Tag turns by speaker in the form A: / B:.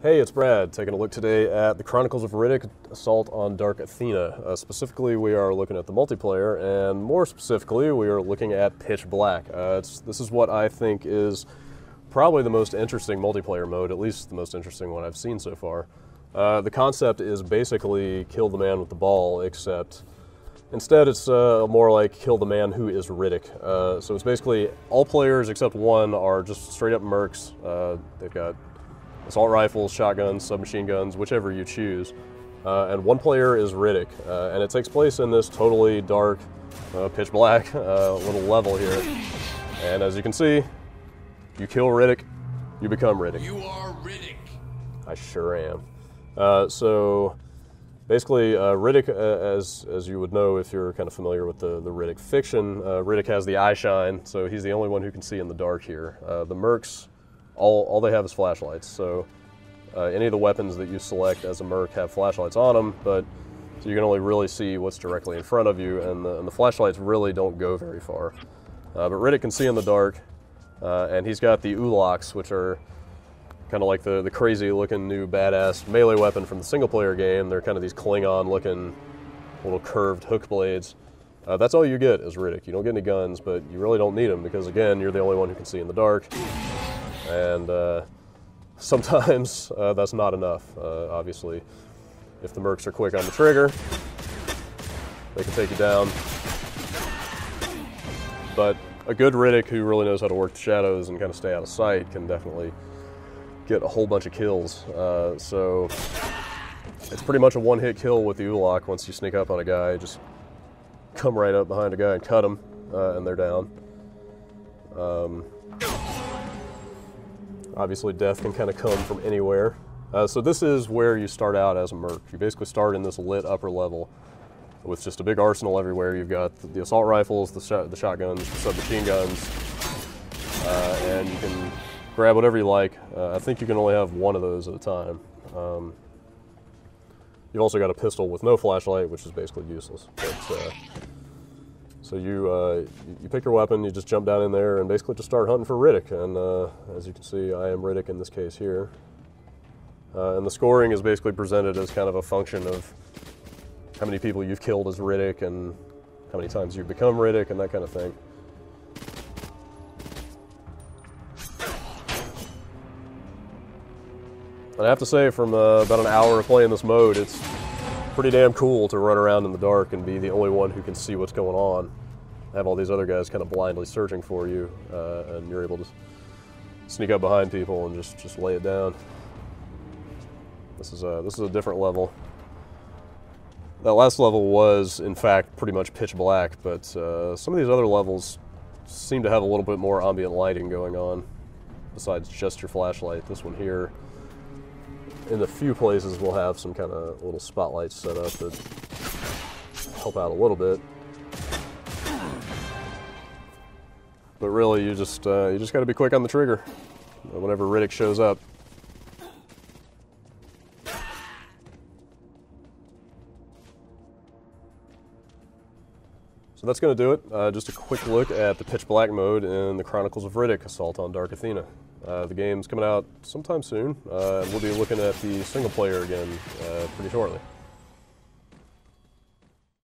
A: Hey, it's Brad, taking a look today at the Chronicles of Riddick, Assault on Dark Athena. Specifically, we are looking at the multiplayer, and more specifically, we are looking at Pitch Black. This is what I think is probably the most interesting multiplayer mode, at least the most interesting one I've seen so far. The concept is basically kill the man with the ball, except instead it's more like kill the man who is Riddick. So it's basically all players except one are just straight up mercs. They've got assault rifles, shotguns, submachine guns, whichever you choose. And one player is Riddick, and it takes place in this totally dark, pitch black little level here. And as you can see, you kill Riddick, you become Riddick.
B: You are Riddick.
A: I sure am. So basically, Riddick, as you would know if you're kind of familiar with the Riddick fiction, Riddick has the eye shine, so he's the only one who can see in the dark here. The mercs, all they have is flashlights, so any of the weapons that you select as a merc have flashlights on them, but so you can only really see what's directly in front of you, and the flashlights really don't go very far. But Riddick can see in the dark, and he's got the ulaks, which are kind of like the crazy looking new badass melee weapon from the single player game. They're kind of these Klingon looking little curved hook blades. That's all you get as Riddick. You don't get any guns, but you really don't need them because, again, you're the only one who can see in the dark. And sometimes that's not enough. Obviously, if the mercs are quick on the trigger, they can take you down. But a good Riddick who really knows how to work the shadows and kind of stay out of sight can definitely get a whole bunch of kills. So it's pretty much a one-hit kill with the ulak. Once you sneak up on a guy, just come right up behind a guy and cut him, and they're down. Obviously, death can kind of come from anywhere. So this is where you start out as a merc. You basically start in this lit upper level with just a big arsenal everywhere. You've got the assault rifles, the shotguns, the submachine guns, and you can grab whatever you like. I think you can only have one of those at a time. You've also got a pistol with no flashlight, which is basically useless. But, so you pick your weapon, you just jump down in there and basically just start hunting for Riddick. And as you can see, I am Riddick in this case here. And the scoring is basically presented as kind of a function of how many people you've killed as Riddick and how many times you've become Riddick and that kind of thing. And I have to say, from about an hour of playing this mode, it's pretty damn cool to run around in the dark and be the only one who can see what's going on. Have all these other guys kind of blindly searching for you, and you're able to sneak up behind people and just lay it down. This is a different level. That last level was, in fact, pretty much pitch black, but some of these other levels seem to have a little bit more ambient lighting going on, besides just your flashlight. This one here, in the few places, we'll have some kind of little spotlights set up that help out a little bit. But really, you just got to be quick on the trigger whenever Riddick shows up. So that's going to do it. Just a quick look at the pitch black mode in the Chronicles of Riddick, Assault on Dark Athena. The game's coming out sometime soon, and we'll be looking at the single player again pretty shortly.